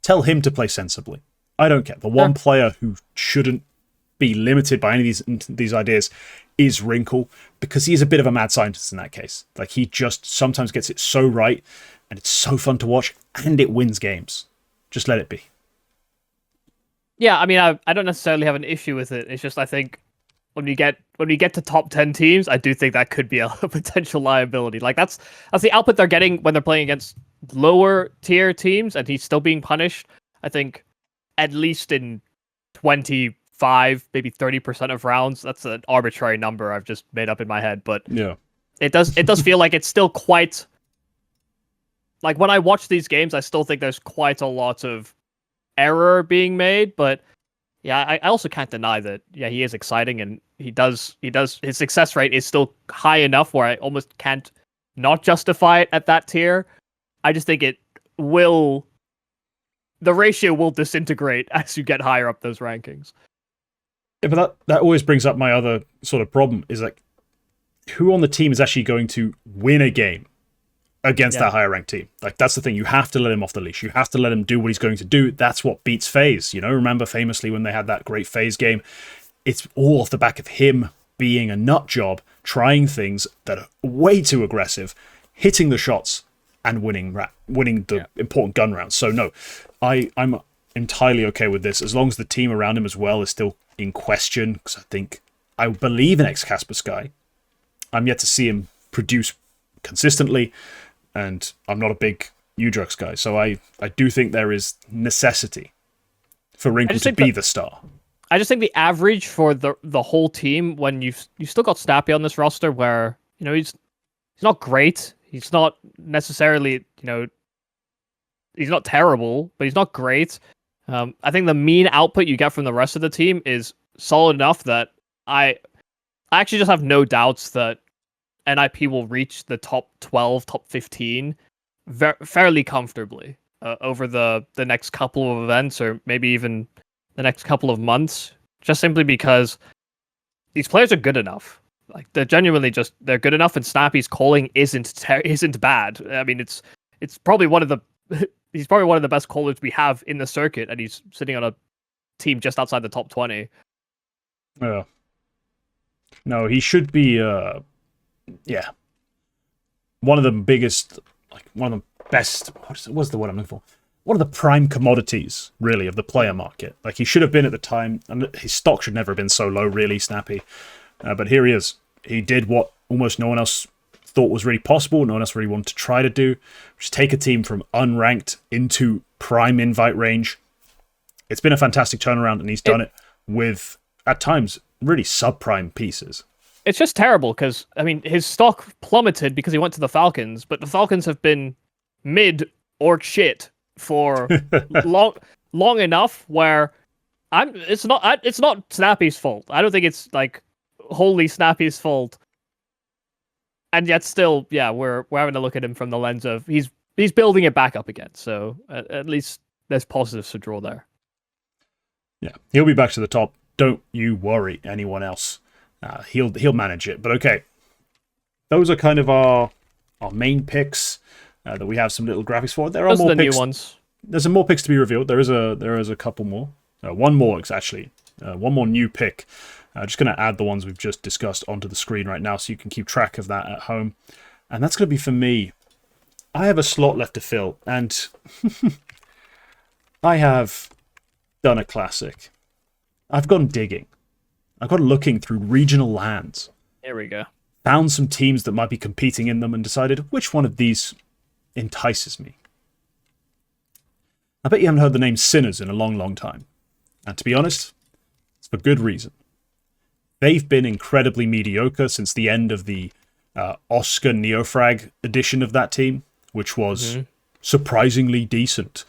Tell him to play sensibly. I don't care. The one player who shouldn't be limited by any of these ideas is Wrinkle, because he is a bit of a mad scientist in that case. Like, he just sometimes gets it so right, and it's so fun to watch, and it wins games. Just let it be. Yeah, I mean, I don't necessarily have an issue with it. It's just, I think when we get to top 10 teams, I do think that could be a potential liability. Like, that's the output they're getting when they're playing against lower tier teams, and he's still being punished. I think at least in 25, maybe 30% of rounds. That's an arbitrary number I've just made up in my head, but yeah, it does feel like it's still quite, like, when I watch these games, I still think there's quite a lot of error being made. But yeah, I also can't deny that, yeah, he is exciting, and he does his success rate is still high enough where I almost can't not justify it at that tier. I just think the ratio will disintegrate as you get higher up those rankings. Yeah, but that always brings up my other sort of problem, is like, who on the team is actually going to win a game against that higher ranked team. Like, that's the thing. You have to let him off the leash. You have to let him do what he's going to do. That's what beats FaZe. You know, remember famously when they had that great FaZe game? It's all off the back of him being a nut job, trying things that are way too aggressive, hitting the shots, and winning the important gun rounds. So no, I'm entirely okay with this, as long as the team around him as well is still in question, because I believe in Casper Sky. I'm yet to see him produce consistently, and I'm not a big Udrux guy, so I do think there is necessity for Wrinkle to be the star. I just think the average for the whole team, when you've still got Snappy on this roster, where he's not great, he's not necessarily he's not terrible, but he's not great. I think the mean output you get from the rest of the team is solid enough that I actually just have no doubts that NIP will reach the top 12, top 15 fairly comfortably over the next couple of events, or maybe even the next couple of months, just simply because these players are good enough. Like, they're genuinely they're good enough, and Snappy's calling isn't bad. I mean, it's probably one of the he's probably one of the best callers we have in the circuit, and he's sitting on a team just outside the top 20. Yeah. No, he should be one of the biggest, one of the best, what's the word I'm looking for? One of the prime commodities, really, of the player market. Like, he should have been at the time, and his stock should never have been so low, really, Snappy. But here he is. He did what almost no one else thought was really possible, no one else really wanted to try to do, which is take a team from unranked into prime invite range. It's been a fantastic turnaround, and he's done it with, at times, really sub-prime pieces. It's just terrible, because, I mean, his stock plummeted because he went to the Falcons, but the Falcons have been mid or shit for long enough where it's not Snappy's fault. I don't think it's wholly Snappy's fault. And yet still, we're having to look at him from the lens of he's building it back up again. So at least there's positives to draw there. Yeah, he'll be back to the top. Don't you worry, anyone else. He'll manage it. But okay, those are kind of our main picks that we have some little graphics for. There are more picks. New ones. There's some more picks to be revealed. There is a couple more. One more, actually. One more new pick. Just going to add the ones we've just discussed onto the screen right now so you can keep track of that at home. And that's going to be for me. I have a slot left to fill, and I have done a classic. I've gone digging. I've gone looking through regional lands. Here we go. Found some teams that might be competing in them and decided which one of these entices me. I bet you haven't heard the name Sinners in a long, long time. And to be honest, it's for good reason. They've been incredibly mediocre since the end of the Oscar Neofrag edition of that team, which was surprisingly decent.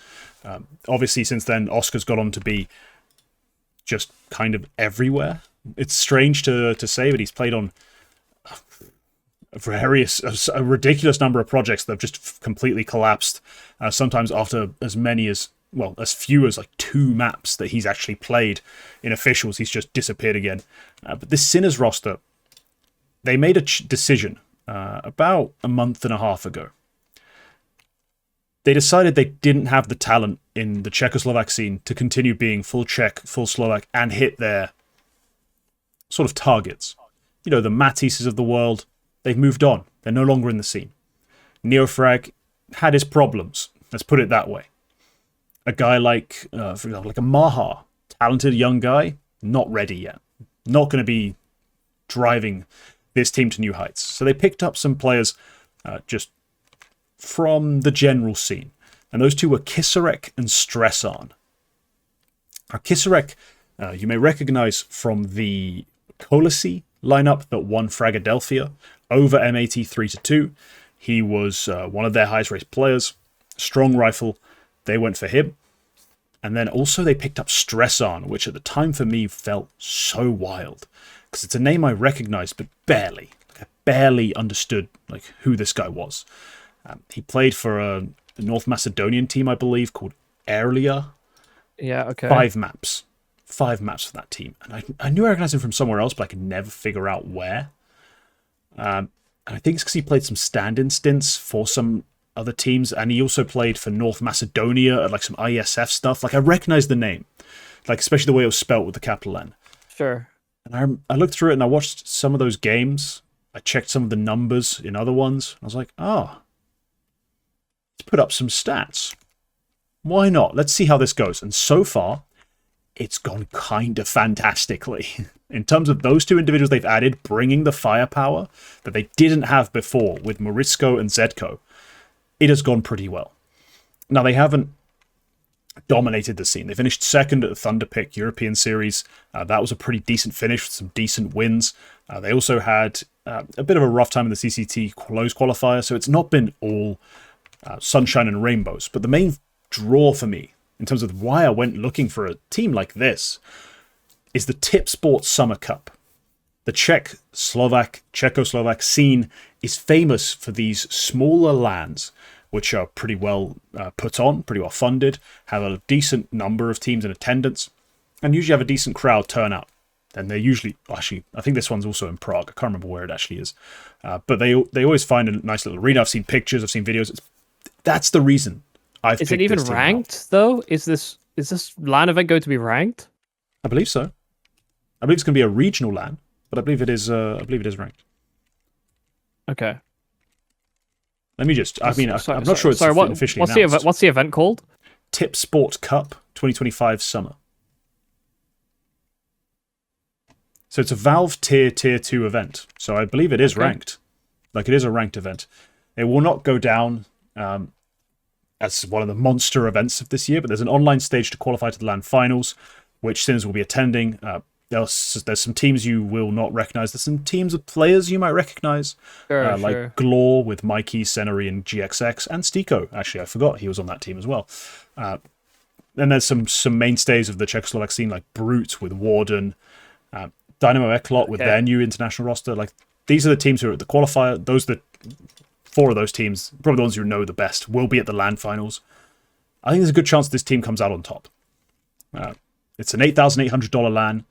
Obviously, since then, Oscar's got on to be just kind of everywhere. It's strange to say, but he's played on a ridiculous number of projects that have just completely collapsed. Sometimes after as few as 2 maps that he's actually played in officials, he's just disappeared again. But this Sinners roster, they made a decision about a month and a half ago. They decided they didn't have the talent in the Czechoslovak scene to continue being full Czech, full Slovak, and hit their sort of targets. The Matisses of the world, they've moved on. They're no longer in the scene. Neofrag had his problems. Let's put it that way. A guy like, for example, like a Maha, talented young guy, not ready yet. Not going to be driving this team to new heights. So they picked up some players just from the general scene. And those two were Kisarek and Stressan. Now, Kisarek, you may recognize from the Colossi lineup that won Fragadelphia over MAT 3-2. He was one of their highest rated players. Strong rifle. They went for him. And then also they picked up Stressan, which at the time for me felt so wild. Because it's a name I recognized, but barely. I barely understood who this guy was. He played for a North Macedonian team, I believe, called Erlia. Yeah, okay. 5 maps. 5 maps for that team. And I knew I recognized him from somewhere else, but I could never figure out where. And I think it's because he played some stand-in stints for some other teams, and he also played for North Macedonia at like some ISF stuff. Like I recognize the name, like especially the way it was spelt with the capital N. Sure. And I looked through it and I watched some of those games. I checked some of the numbers in other ones. I was like, oh, let's put up some stats. Why not? Let's see how this goes. And so far, it's gone kind of fantastically. In terms of those two individuals they've added, bringing the firepower that they didn't have before with Morisco and Zedko, it has gone pretty well. Now, they haven't dominated the scene. They finished second at the Thunder Pick European Series. That was a pretty decent finish with some decent wins. They also had a bit of a rough time in the CCT close qualifier, so it's not been all sunshine and rainbows. But the main draw for me, in terms of why I went looking for a team like this, is the Tip Sports Summer Cup. The Czechoslovak scene is famous for these smaller LANs, which are pretty well put on, pretty well funded, have a decent number of teams in attendance, and usually have a decent crowd turnout. And they usually, actually, I think this one's also in Prague. I can't remember where it actually is. But they always find a nice little arena. I've seen pictures, I've seen videos. That's the reason I've picked this team. Is it even ranked, though? Is this LAN event going to be ranked? I believe so. I believe it's going to be a regional LAN, but I believe it is ranked. Okay. Let me just, I'm not sure it's officially announced. What's the event called? Tip Sport Cup 2025 Summer. So it's a Valve Tier 2 event. So I believe it is ranked. Like, it is a ranked event. It will not go down as one of the monster events of this year, but there's an online stage to qualify to the LAN finals, which Sinners will be attending. There's some teams you will not recognize. There's some teams of players you might recognize, like Glor with Mikey, Senary, and GXX, and Stiko. Actually, I forgot he was on that team as well. Then there's some mainstays of the Czechoslovak scene, like Brute with Warden, Dynamo Eklot with their new international roster. Like, these are the teams who are at the qualifier. Those are the 4 of those teams, probably the ones you know the best, will be at the LAN finals. I think there's a good chance this team comes out on top. It's an $8,800 LAN.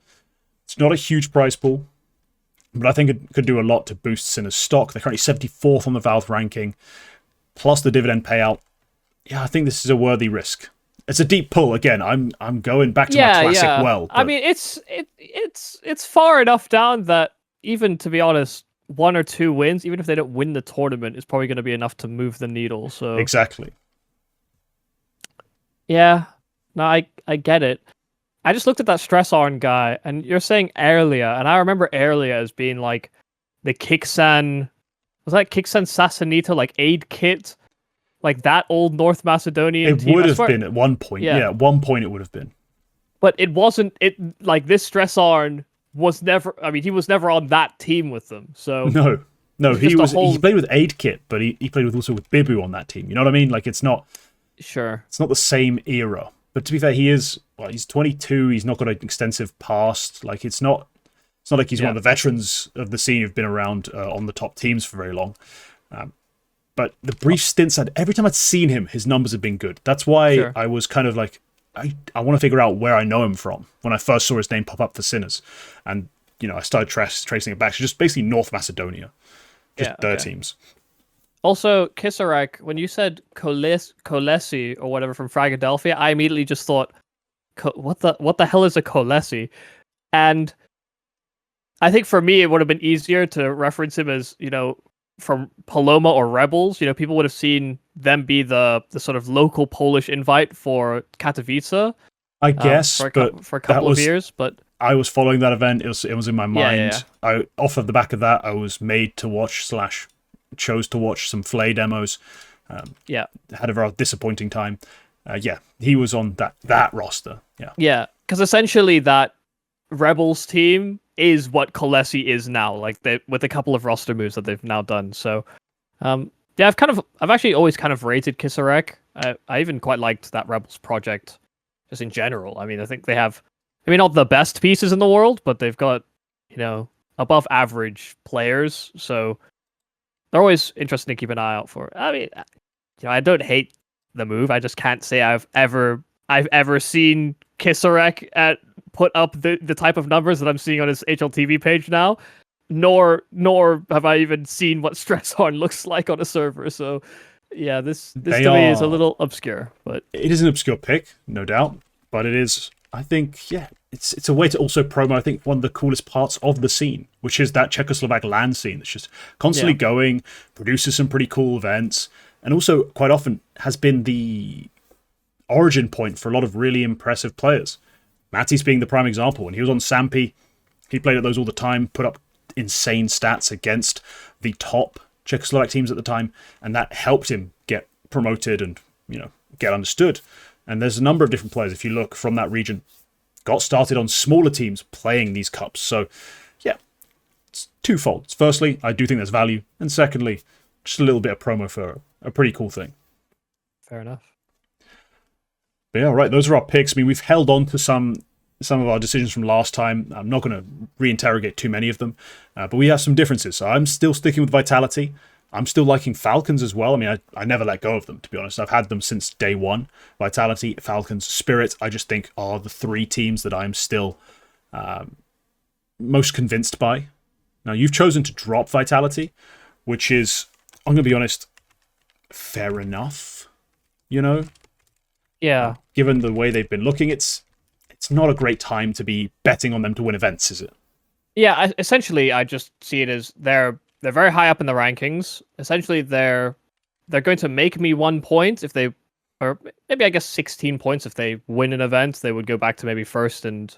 It's not a huge prize pool, but I think it could do a lot to boost Sinners' stock. They're currently 74th on the Valve ranking, plus the dividend payout. Yeah, I think this is a worthy risk. It's a deep pull. Again, I'm going back to my classic well. But... I mean, it's far enough down that even, to be honest, 1 or 2 wins, even if they don't win the tournament, is probably going to be enough to move the needle. So exactly. Yeah, no, I get it. I just looked at that stress arm guy, and you're saying Erlia, and I remember Erlia as being like the Kiksan, was that Kiksan Sassanita, like aid kit, like that old North Macedonian team? It would have been at one point. Yeah, at one point it would have been. But it wasn't. It like this stress arm was never. I mean, he was never on that team with them. So no, he played with aid kit, but he played also with Bibu on that team. You know what I mean? Like, it's not the same era. But to be fair, he's 22. He's not got an extensive past. Like, it's not like he's one of the veterans of the scene who've been around on the top teams for very long. But the brief stints, every time I'd seen him, his numbers had been good. That's why I was kind of like, I want to figure out where I know him from when I first saw his name pop up for Sinners. And, I started tracing it back. So just basically North Macedonia. Just their teams. Also, Kisarek, when you said Kolesi or whatever from Fragadelphia, I immediately just thought, what the hell is a Kolesi? And I think for me, it would have been easier to reference him as, from Paloma or Rebels. People would have seen them be the sort of local Polish invite for Katowice. I guess, for a couple of years, but I was following that event. It was in my mind. Yeah. Off of the back of that, I was made to watch / chose to watch some Flay demos. Had a very disappointing time. He was on that roster. Yeah, because essentially that Rebels team is what Kolesi is now, like with a couple of roster moves that they've now done. So, I've actually always kind of rated Kisarek. I even quite liked that Rebels project, just in general. I mean, I think they have, not the best pieces in the world, but they've got, above average players. So they're always interesting to keep an eye out for. I mean, I don't hate the move. I just can't say I've ever seen Kisarek put up the type of numbers that I'm seeing on his HLTV page now. nor have I even seen what stress harm looks like on a server. So yeah, this to me is a little obscure, but it is an obscure pick, no doubt. But it is, I think, yeah, it's a way to also promo, I think, one of the coolest parts of the scene, which is that Czechoslovak LAN scene that's just constantly going, produces some pretty cool events, and also quite often has been the origin point for a lot of really impressive players. Matty's being the prime example. When he was on Sampi, he played at those all the time, put up insane stats against the top Czechoslovak teams at the time, and that helped him get promoted and, you know, get understood. And there's a number of different players, if you look from that region, got started on smaller teams playing these cups. So, yeah, it's twofold. Firstly, I do think there's value. And secondly, just a little bit of promo for a pretty cool thing. Fair enough. But yeah, right, those are our picks. I mean, we've held on to some of our decisions from last time. I'm not going to reinterrogate too many of them. But we have some differences. So I'm still sticking with Vitality. I'm still liking Falcons as well. I mean, I never let go of them, to be honest. I've had them since day one. Vitality, Falcons, Spirit, I just think are the three teams that I'm still most convinced by. Now, you've chosen to drop Vitality, which is, I'm going to be honest, fair enough, you know? Yeah. Given the way they've been looking, it's not a great time to be betting on them to win events, is it? Yeah, essentially, I just see it as they're very high up in the rankings. Essentially, they're going to make me 1 point if they, or maybe I guess 16 points if they win an event. They would go back to maybe first and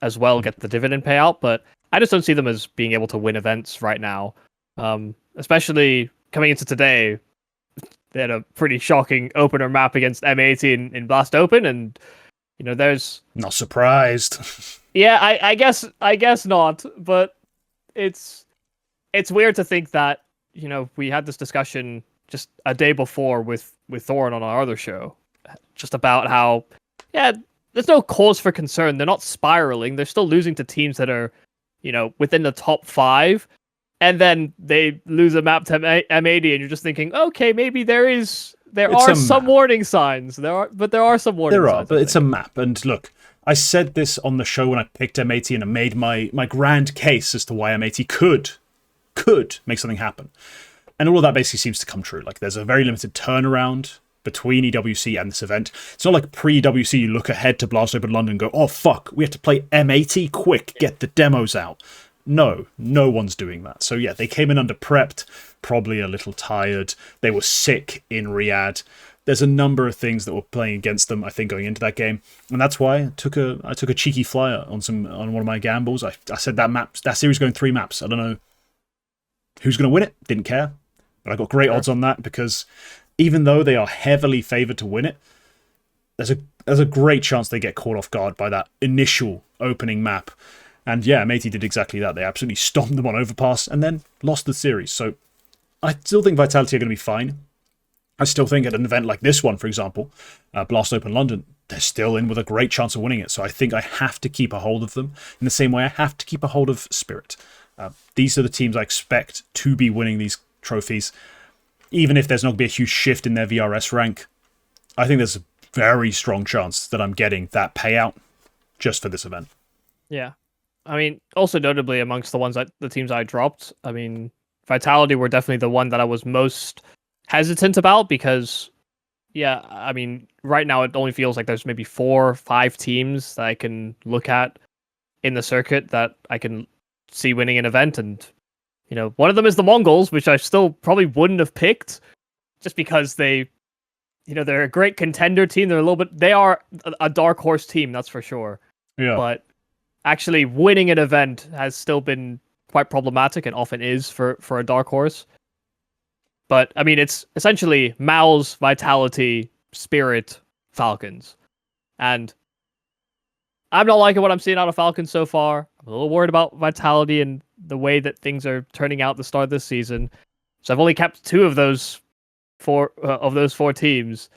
as well get the dividend payout. But I just don't see them as being able to win events right now. Especially coming into today, they had a pretty shocking opener map against M80 in Blast Open, and you know, there's not surprised. Yeah, I guess not, but it's weird to think that, you know, we had this discussion just a day before with Thorin on our other show, just about how, yeah, there's no cause for concern. They're not spiraling. They're still losing to teams that are, you know, within the top 5, and then they lose a map to M80, and you're just thinking, okay, maybe there are some warning signs. There are some warning signs. There are, but it's a map. And look, I said this on the show when I picked M80 and I made my grand case as to why M80 could make something happen. And all of that basically seems to come true. Like, there's a very limited turnaround between EWC and this event. It's not like pre-EWC you look ahead to Blast Open London and go, oh fuck, we have to play M80, quick, get the demos out. No one's doing that. So yeah, they came in under-prepped, probably a little tired. They were sick in Riyadh. There's a number of things that were playing against them, I think, going into that game. And that's why I took a cheeky flyer on one of my gambles. I said that series going 3 maps. I don't know who's going to win it. Didn't care. But I got great odds on that because even though they are heavily favored to win it, there's a great chance they get caught off guard by that initial opening map. And yeah, M80 did exactly that. They absolutely stomped them on Overpass and then lost the series. So I still think Vitality are going to be fine. I still think at an event like this one, for example, Blast Open London, they're still in with a great chance of winning it. So I think I have to keep a hold of them in the same way I have to keep a hold of Spirit. These are the teams I expect to be winning these trophies. Even if there's not going to be a huge shift in their VRS rank, I think there's a very strong chance that I'm getting that payout just for this event. Yeah. I mean, also notably amongst the teams I dropped, I mean, Vitality were definitely the one that I was most hesitant about because, yeah, I mean, right now it only feels like there's maybe 4 or 5 teams that I can look at in the circuit that I can see winning an event. And, you know, one of them is the Mongols, which I still probably wouldn't have picked just because they're a great contender team. They are a dark horse team, that's for sure. Yeah. But actually winning an event has still been quite problematic and often is for a dark horse. But I mean, it's essentially Mal's, Vitality, Spirit, Falcons. And I'm not liking what I'm seeing out of Falcons so far. I'm a little worried about Vitality and the way that things are turning out at the start of this season. So I've only kept 2 of those 4 teams.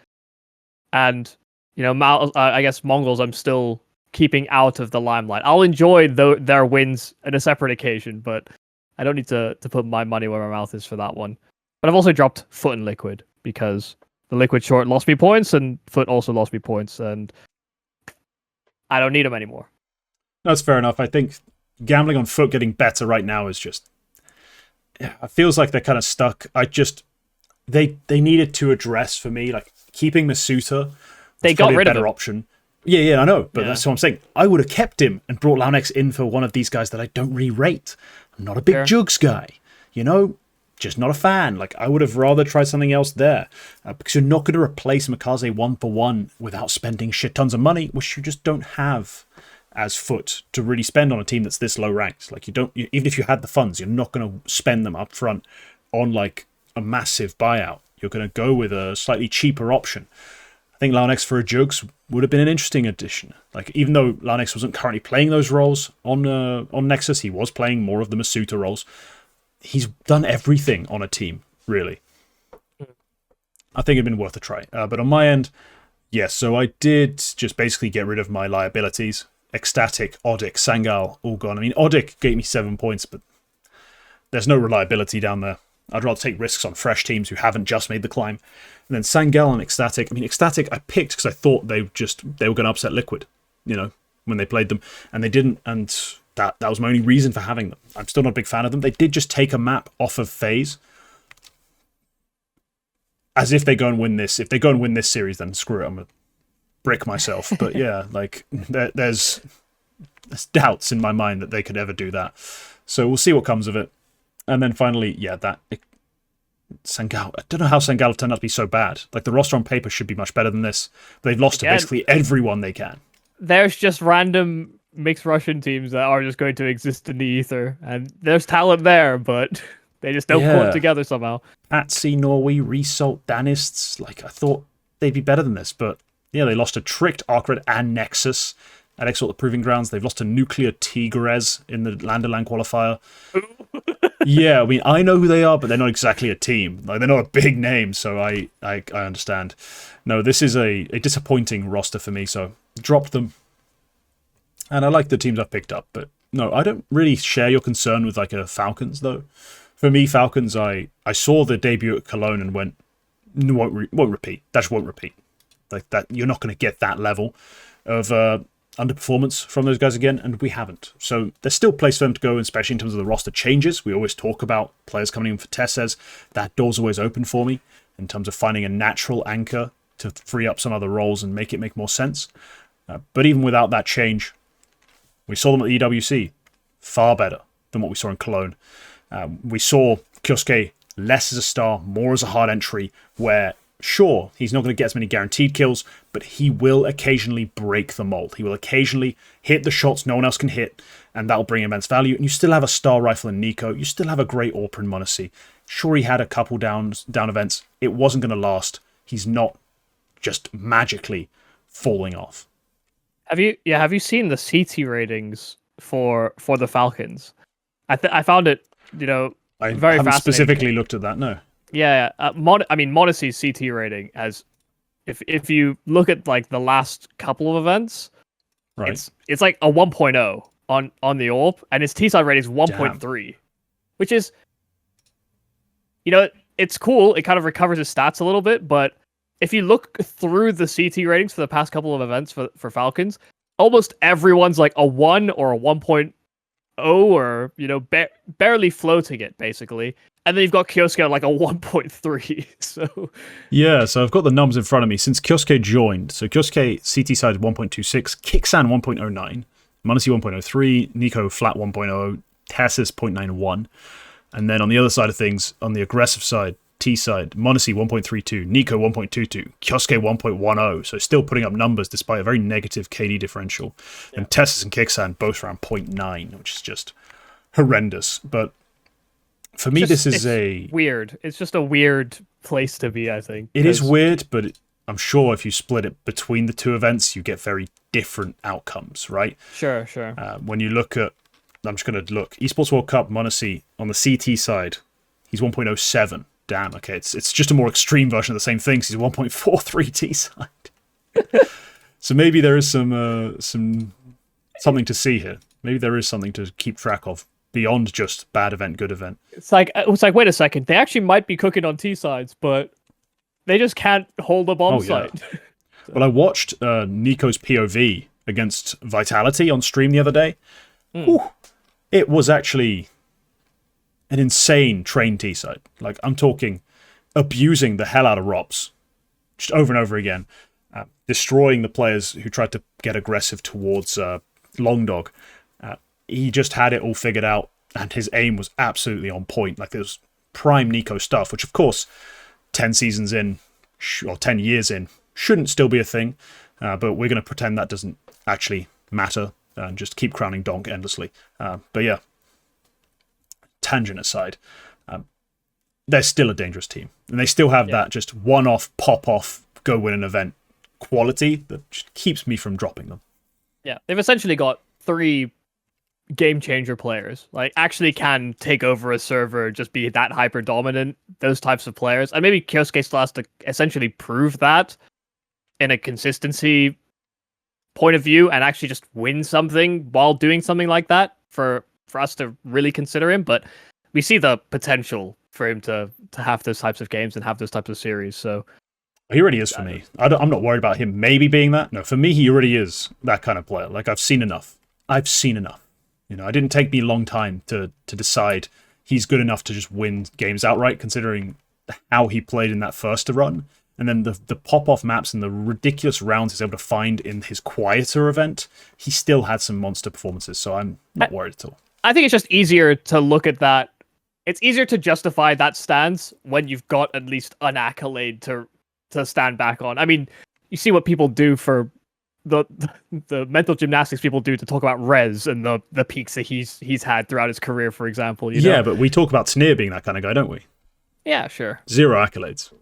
And, you know, I guess Mongols I'm still keeping out of the limelight. I'll enjoy their wins on a separate occasion, but I don't need to put my money where my mouth is for that one. But I've also dropped Foot and Liquid because the Liquid short lost me points and Foot also lost me points, and I don't need them anymore. That's fair enough. I think gambling on Foot getting better right now is just... It feels like they're kind of stuck. They needed to address, for me, like, keeping Masuta. They got rid of a better option. Yeah, I know, but that's what I'm saying. I would have kept him and brought Launex in for one of these guys that I don't really rate. I'm not a big Jugs guy, you know? Just not a fan. Like, I would have rather tried something else there. Because you're not going to replace Mikaze 1-for-1 without spending shit tons of money, which you just don't have as Foot to really spend on a team that's this low ranked. Like, even if you had the funds, you're not going to spend them up front on, like, a massive buyout. You're going to go with a slightly cheaper option. I think Launex for a Jugs would have been an interesting addition. Like, even though Launex wasn't currently playing those roles on Nexus, he was playing more of the Masuta roles. He's done everything on a team, really. I think it'd been worth a try. But on my end, yes, so I did just basically get rid of my liabilities. Ecstatic, Odic, Sangal, all gone. I mean, Odic gave me 7 points, but there's no reliability down there. I'd rather take risks on fresh teams who haven't just made the climb. And then Sangal and Ecstatic. I mean, Ecstatic I picked because I thought they were going to upset Liquid, you know, when they played them. And they didn't, and that was my only reason for having them. I'm still not a big fan of them. They did just take a map off of FaZe. As if they go and win this. If they go and win this series, then screw it. I'm going to brick myself. But yeah, like, there's doubts in my mind that they could ever do that. So we'll see what comes of it. And then finally, yeah, Sangal. I don't know how Sangal turned out to be so bad. Like, the roster on paper should be much better than this. But they've lost to basically everyone they can. There's just random mixed Russian teams that are just going to exist in the ether. And there's talent there, but they just don't pull it together somehow. Atsi, Norway, Result, Danists. Like, I thought they'd be better than this. But yeah, they lost to Tricked, Arcred, and Nexus at Exalt the Proving Grounds. They've lost to Nuclear Tigres in the Landerland qualifier. Yeah, I mean, I know who they are, but they're not exactly a team. Like, they're not a big name, so I understand. No, this is a disappointing roster for me, so dropped them. And I like the teams I've picked up, but no, I don't really share your concern with, like, a Falcons, though. For me, Falcons, I saw the debut at Cologne and went, won't repeat. That just won't repeat. Like, that, you're not going to get that level of underperformance from those guys again, and we haven't. So there's still place for them to go, especially in terms of the roster changes. We always talk about players coming in for Tesses. That door's always open for me in terms of finding a natural anchor to free up some other roles and make it make more sense. But even without that change, we saw them at the EWC far better than what we saw in Cologne. We saw Kyosuke less as a star, more as a hard entry, where sure, he's not going to get as many guaranteed kills, but he will occasionally break the mold. He will occasionally hit the shots no one else can hit, and that'll bring immense value. And you still have a star rifle in Nico. You still have a great AWP in Monacy. Sure, he had a couple down events. It wasn't going to last. He's not just magically falling off. Have you seen the CT ratings for the Falcons? I found it, very fascinating. I haven't specifically looked at that, no. Yeah, Monacy's CT rating has, if you look at, like, the last couple of events, right, it's like a 1.0 on the AWP, and his T-side rating is 1.3, which is, it's cool. It kind of recovers his stats a little bit, but if you look through the CT ratings for the past couple of events for Falcons, almost everyone's like a 1 or a 1.0 or, barely floating it, basically. And then you've got Kyosuke at like a 1.3. So yeah, so I've got the numbers in front of me. Since Kyosuke joined, so Kyosuke CT side 1.26, Kixan 1.09, Monacy 1.03, Nico flat 1.0, Tassis 0.91. And then on the other side of things, on the aggressive side, T side, Monacy 1.32, Nico 1.22, Kyosuke 1.10. So still putting up numbers despite a very negative KD differential. Yeah. And Tessis and Kixan both around 0.9, which is just horrendous. But for me, this is weird. It's just a weird place to be, I think. It is weird, but I'm sure if you split it between the two events, you get very different outcomes, right? Sure. When you look at, I'm just going to look, Esports World Cup, Monacy, on the CT side, he's 1.07. Damn, okay, it's just a more extreme version of the same thing. So he's a 1.43 T side. So maybe there is some something to see here. Maybe there is something to keep track of beyond just bad event, good event. It's like wait a second, they actually might be cooking on T sides, but they just can't hold a bomb site. Yeah. Well, I watched Nico's POV against Vitality on stream the other day. Whew, it was actually an insane train T-side. Like, I'm talking abusing the hell out of Robs, just over and over again, destroying the players who tried to get aggressive towards Long Dog. He just had it all figured out, and his aim was absolutely on point. Like, it was prime Nico stuff, which, of course, 10 seasons in, or 10 years in, shouldn't still be a thing, but we're going to pretend that doesn't actually matter and just keep crowning Donk endlessly. But yeah, tangent aside, they're still a dangerous team, and they still have that just one-off, pop-off, go win an event quality that just keeps me from dropping them. Yeah, they've essentially got 3 game-changer players. Like, actually can take over a server, just be that hyper-dominant, those types of players. And maybe Kyosuke still has to essentially prove that in a consistency point of view and actually just win something while doing something like that for us to really consider him. But we see the potential for him to have those types of games and have those types of series. So he already is for me. I'm not worried about him maybe being that. No, for me, he already is that kind of player. Like, I've seen enough. You know, it didn't take me a long time to decide he's good enough to just win games outright, considering how he played in that first run. And then the pop-off maps and the ridiculous rounds he's able to find in his quieter event, he still had some monster performances, so I'm not worried at all. I think it's just easier to look at that. It's easier to justify that stance when you've got at least an accolade to stand back on. I mean, you see what people do for the mental gymnastics people do to talk about Rez and the peaks that he's had throughout his career, for example. You know? Yeah, but we talk about Sneer being that kind of guy, don't we? Yeah, sure. 0 accolades.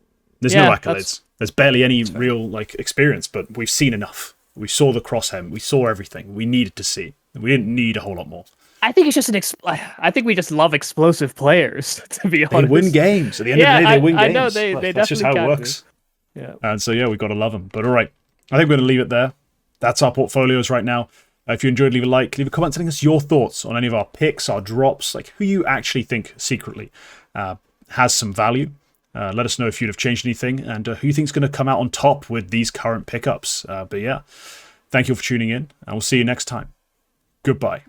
There's no accolades. There's barely any real like experience, but we've seen enough. We saw the crosshem. We saw everything we needed to see. We didn't need a whole lot more. I think it's just I think we just love explosive players, to be honest. They win games. At the end of the day, they win games. I know, they definitely that's just how it works. Yeah. And so, yeah, we've got to love them. But all right, I think we're going to leave it there. That's our portfolios right now. If you enjoyed, leave a like, leave a comment telling us your thoughts on any of our picks, our drops, like who you actually think secretly has some value. Let us know if you'd have changed anything and who you think's going to come out on top with these current pickups. But yeah, thank you for tuning in, and we'll see you next time. Goodbye.